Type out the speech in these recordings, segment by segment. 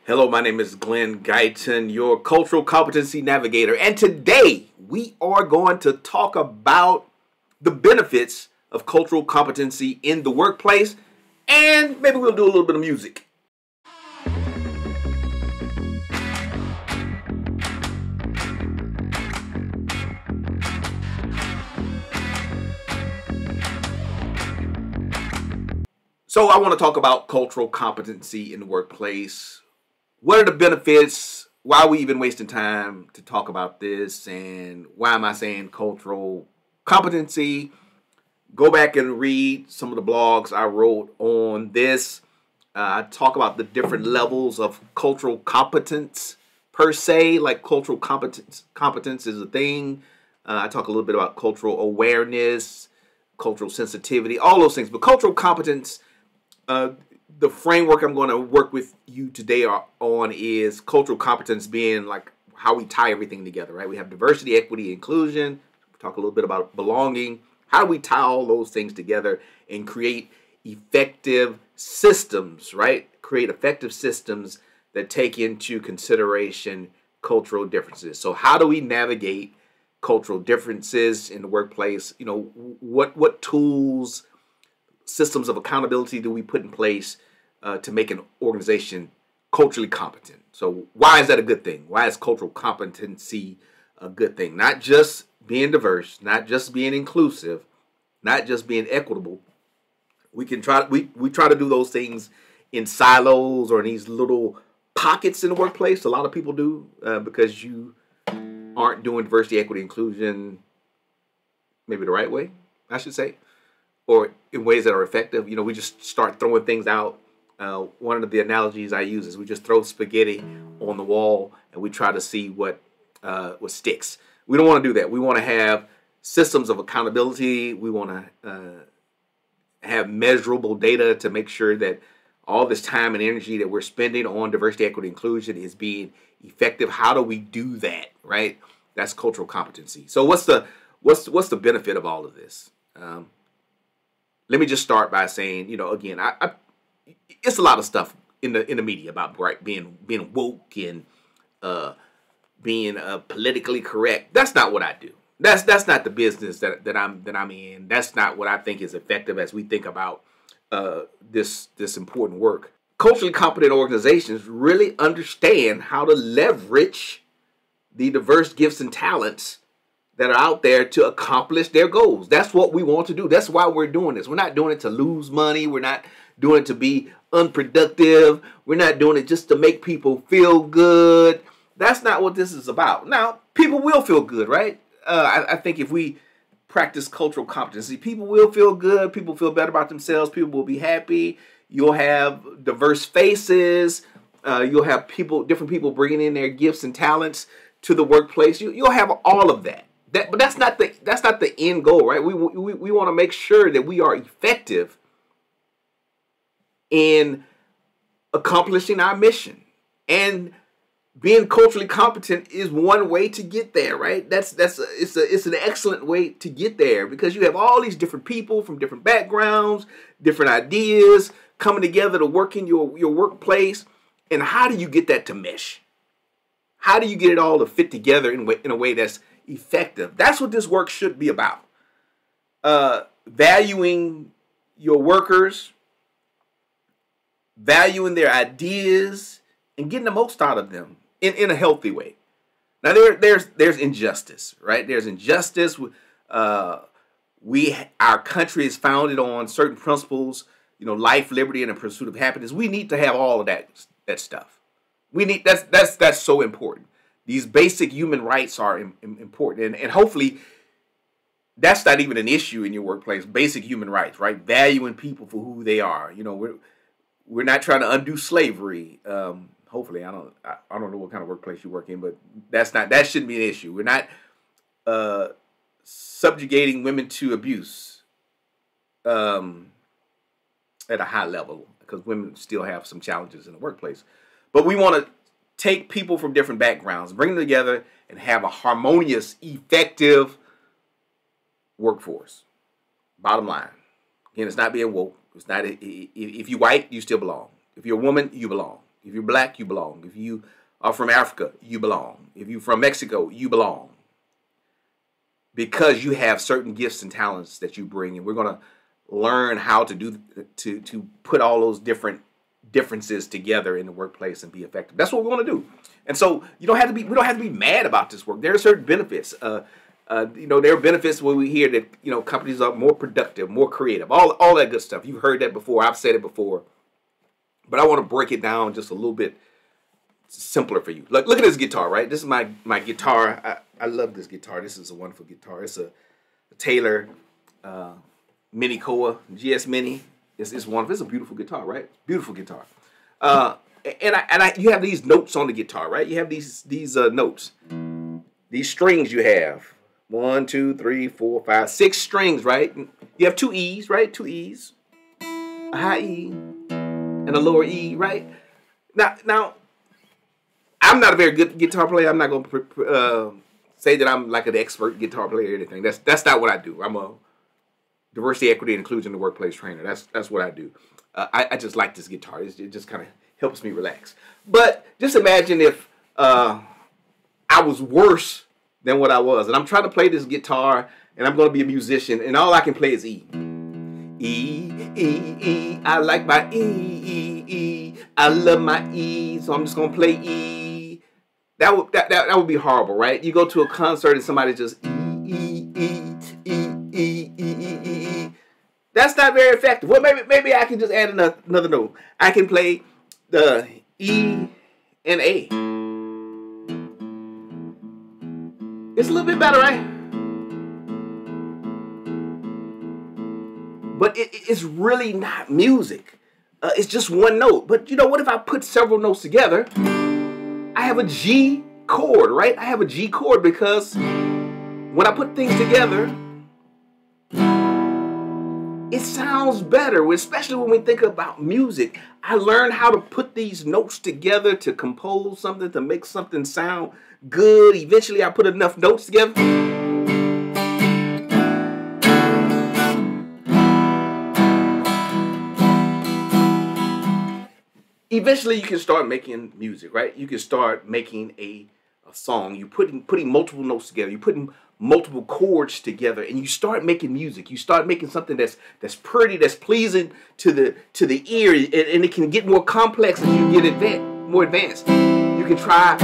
Hello, my name is Glenn Guyton, your cultural competency navigator, and today we are going to talk about the benefits of cultural competency in the workplace, and maybe we'll do a little bit of music. So I want to talk about cultural competency in the workplace. What are the benefits? Why are we even wasting time to talk about this? And why am I saying cultural competency? Go back and read some of the blogs I wrote on this. I talk about the different levels of cultural competence per se, like cultural competence is a thing. I talk a little bit about cultural awareness, cultural sensitivity, all those things. But cultural competence, the framework I'm going to work with you today on is cultural competence being like how we tie everything together, right? We have diversity, equity, inclusion. We talk a little bit about belonging. How do we tie all those things together and create effective systems, right? Create effective systems that take into consideration cultural differences. So how do we navigate cultural differences in the workplace? You know, what tools, systems of accountability do we put in place to make an organization culturally competent? So why is that a good thing? Why is cultural competency a good thing? Not just being diverse, not just being inclusive, not just being equitable. We try to do those things in silos or in these little pockets in the workplace. A lot of people do because you aren't doing diversity, equity, inclusion maybe the right way, I should say, or in ways that are effective. You know, we just start throwing things out. One of the analogies I use is we just throw spaghetti on the wall and we try to see what sticks. We don't want to do that. We want to have systems of accountability. We want to have measurable data to make sure that all this time and energy that we're spending on diversity, equity, inclusion is being effective. How do we do that, right? That's cultural competency. So what's the benefit of all of this? Let me just start by saying, you know, again, it's a lot of stuff in the media about being woke and being politically correct. That's not what I do. That's not the business that I'm in. That's not what I think is effective as we think about this important work. Culturally competent organizations really understand how to leverage the diverse gifts and talents that are out there to accomplish their goals. That's what we want to do. That's why we're doing this. We're not doing it to lose money. We're not doing it to be unproductive. We're not doing it just to make people feel good. That's not what this is about. Now, people will feel good, right? I think if we practice cultural competency, people will feel good. People feel better about themselves. People will be happy. You'll have diverse faces. You'll have different people bringing in their gifts and talents to the workplace. You'll have all of that. But that's not the end goal, right? We want to make sure that we are effective in accomplishing our mission, and being culturally competent is one way to get there, right? It's an excellent way to get there because you have all these different people from different backgrounds, different ideas coming together to work in your workplace. And how do you get that to mesh? How do you get it all to fit together in a way that's effective? That's what this work should be about. Valuing your workers, valuing their ideas, and getting the most out of them in a healthy way. Now there's injustice, right? There's injustice. Our country is founded on certain principles, you know, life, liberty, and the pursuit of happiness. We need to have all of that stuff. That's so important. These basic human rights are important, and hopefully that's not even an issue in your workplace. Basic human rights, right? Valuing people for who they are. You know, we're not trying to undo slavery. Hopefully, I don't know what kind of workplace you work in, but that shouldn't be an issue. We're not subjugating women to abuse at a high level because women still have some challenges in the workplace. But we want to take people from different backgrounds, bring them together, and have a harmonious, effective workforce. Bottom line, again, it's not being woke. It's not if you white, you still belong. If you're a woman, you belong. If you're black, you belong. If you are from Africa, you belong. If you're from Mexico, you belong. Because you have certain gifts and talents that you bring, and we're going to learn how to do to put all those differences together in the workplace and be effective. That's what we want to do. And so we don't have to be mad about this work. There are certain benefits. There are benefits when we hear that companies are more productive, more creative, all that good stuff. You've heard that before. I've said it before, but I want to break it down just a little bit simpler for you. Look at this guitar, right? This is my guitar. I love this guitar. This is a wonderful guitar. It's a Taylor Mini Koa GS Mini. It's wonderful. It's a beautiful guitar, right? Beautiful guitar. You have these notes on the guitar, right? You have these notes, these strings. You have 1, 2, 3, 4, 5, 6 strings, right? You have 2 E's, right? 2 E's, a high E and a lower E, right? Now, I'm not a very good guitar player. I'm not going to say that I'm like an expert guitar player or anything. That's not what I do. I'm a diversity, equity, and inclusion in the workplace trainer. That's what I do. I just like this guitar. It just kind of helps me relax. But just imagine if I was worse than what I was, and I'm trying to play this guitar, and I'm going to be a musician, and all I can play is E. E, E, E. I like my E, E, E. I love my E, so I'm just going to play E. That would be horrible, right? You go to a concert and somebody just E, E, E, E, E, E, E, E. That's not very effective. Well, maybe I can just add another note. I can play the E and A. It's a little bit better, right? But it's really not music. It's just one note. But what if I put several notes together? I have a G chord, right? I have a G chord because when I put things together, it sounds better, especially when we think about music. I learned how to put these notes together to compose something, to make something sound good. Eventually, I put enough notes together. Eventually, you can start making music, right? You can start making a song. You're putting multiple notes together. You're putting multiple chords together, and you start making music. You start making something that's pretty, that's pleasing to the ear, and it can get more complex as you get more advanced. You can try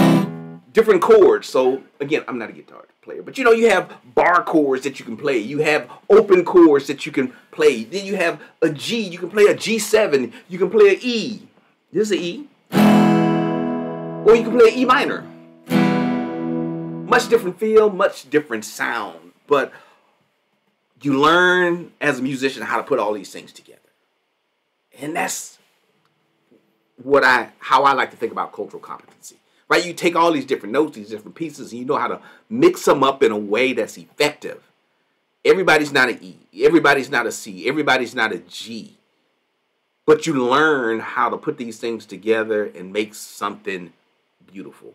different chords. So again, I'm not a guitar player, but you have bar chords that you can play. You have open chords that you can play. Then you have a G. You can play a G7. You can play an E. This is an E. Or you can play an E minor. Much different feel, much different sound. But you learn as a musician how to put all these things together. And that's how I like to think about cultural competency. Right? You take all these different notes, these different pieces, and you know how to mix them up in a way that's effective. Everybody's not an E. Everybody's not a C. Everybody's not a G. But you learn how to put these things together and make something beautiful.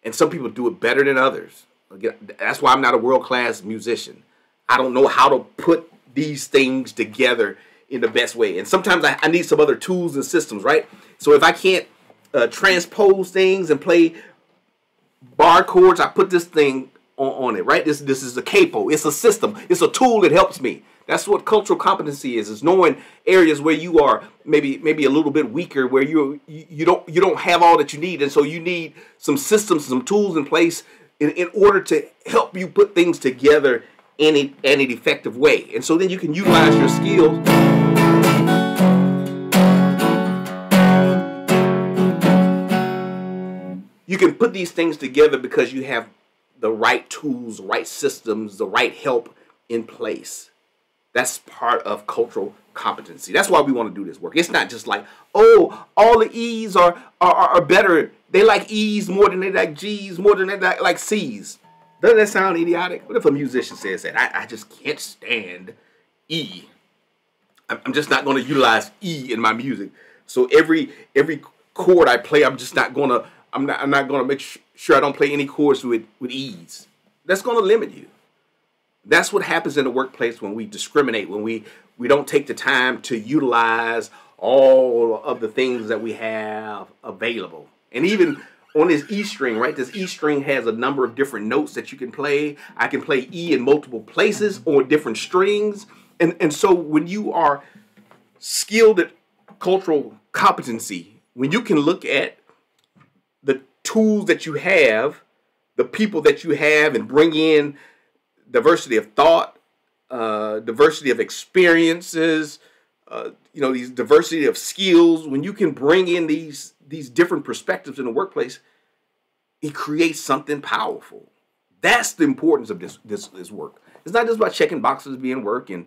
And some people do it better than others. Again, that's why I'm not a world-class musician. I don't know how to put these things together in the best way. And sometimes I need some other tools and systems, right? So if I can't transpose things and play bar chords, I put this thing on it, right? This is a capo. It's a system. It's a tool that helps me. That's what cultural competency is knowing areas where you are maybe a little bit weaker, where you don't have all that you need, and so you need some systems, some tools in place in order to help you put things together in an effective way. And so then you can utilize your skills. You can put these things together because you have the right tools, the right systems, the right help in place. That's part of cultural competency. That's why we want to do this work. It's not just like, oh, all the E's are better. They like E's more than they like G's, more than they like C's. Doesn't that sound idiotic? What if a musician says that? I just can't stand E. I'm just not going to utilize E in my music. So every chord I play, I'm not going to make sure I don't play any chords with E's. That's going to limit you. That's what happens in the workplace when we discriminate, when we don't take the time to utilize all of the things that we have available. And even on this E string, right? This E string has a number of different notes that you can play. I can play E in multiple places on different strings. And so when you are skilled at cultural competency, when you can look at the tools that you have, the people that you have, and bring in diversity of thought, diversity of experiences, these diversity of skills, when you can bring in these different perspectives in the workplace, it creates something powerful. That's the importance of this work. It's not just about checking boxes, being work, and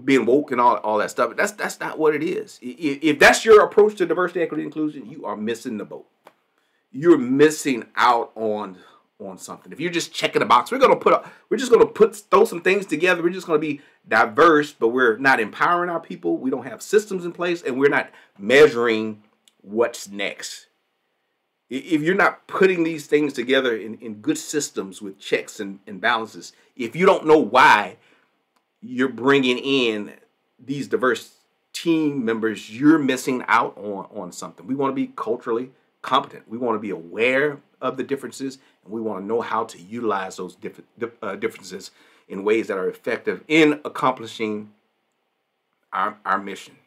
being woke and all that stuff. That's not what it is. If that's your approach to diversity, equity, inclusion, you are missing the boat. You're missing out on something. If you're just checking a box, we're just gonna throw some things together. We're just gonna be diverse, but we're not empowering our people. We don't have systems in place, and we're not measuring what's next. If you're not putting these things together in good systems with checks and balances, if you don't know why you're bringing in these diverse team members, you're missing out on something. We want to be culturally competent. We want to be aware of the differences, and we want to know how to utilize those differences in ways that are effective in accomplishing our mission.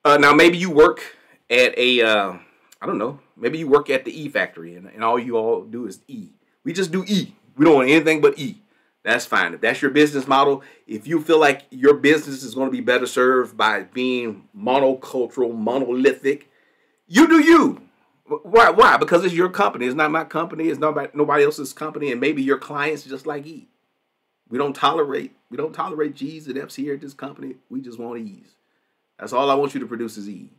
Now, maybe you work at maybe you work at the E factory, and all you all do is E. We just do E. We don't want anything but E. That's fine. If that's your business model, if you feel like your business is going to be better served by being monocultural, monolithic, you do you. Why? Because it's your company. It's not my company. It's not nobody else's company. And maybe your clients just like E. We don't tolerate G's and F's here at this company. We just want E's. That's all I want you to produce is E.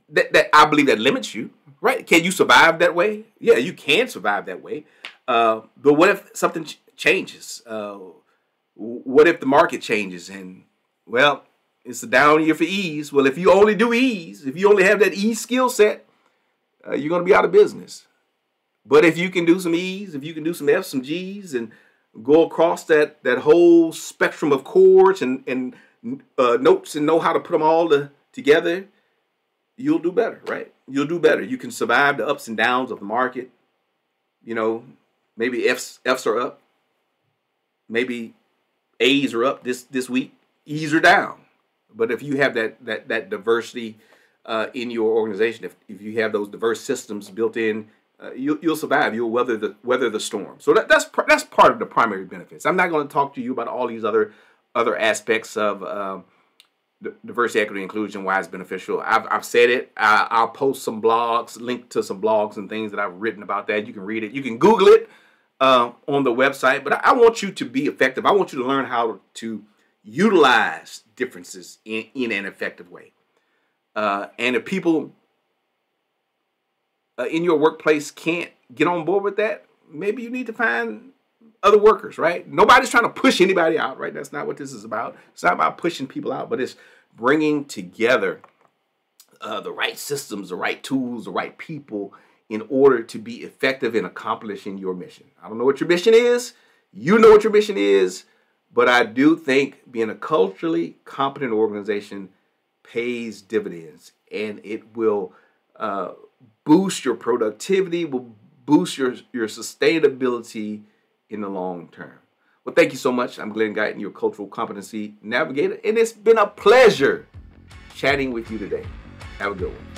That I believe that limits you, right? Can you survive that way? Yeah, you can survive that way. But what if something changes? What if the market changes and, well, it's a down year for E's? Well, if you only do E's, if you only have that E skill set, you're going to be out of business. But if you can do some E's, if you can do some F's, some G's, and go across that whole spectrum of chords and notes and know how to put them all together, you'll do better, right? You'll do better. You can survive the ups and downs of the market. Maybe F's are up. Maybe A's are up this week. E's are down. But if you have that diversity in your organization, if you have those diverse systems built in, you'll survive. You'll weather the storm. So that's part of the primary benefits. I'm not going to talk to you about all these other aspects of diversity, equity, inclusion, why it's beneficial. I've said it. I'll post some blogs, link to some blogs and things that I've written about that. You can read it. You can Google it on the website. But I want you to be effective. I want you to learn how to utilize differences in an effective way. And if people in your workplace can't get on board with that, maybe you need to find other workers, right? Nobody's trying to push anybody out, right? That's not what this is about. It's not about pushing people out, but it's bringing together the right systems, the right tools, the right people in order to be effective in accomplishing your mission. I don't know what your mission is. You know what your mission is, but I do think being a culturally competent organization pays dividends, and it will boost your productivity, will boost your sustainability in the long term. Well, thank you so much. I'm Glenn Guyton, your cultural competency navigator, and it's been a pleasure chatting with you today. Have a good one.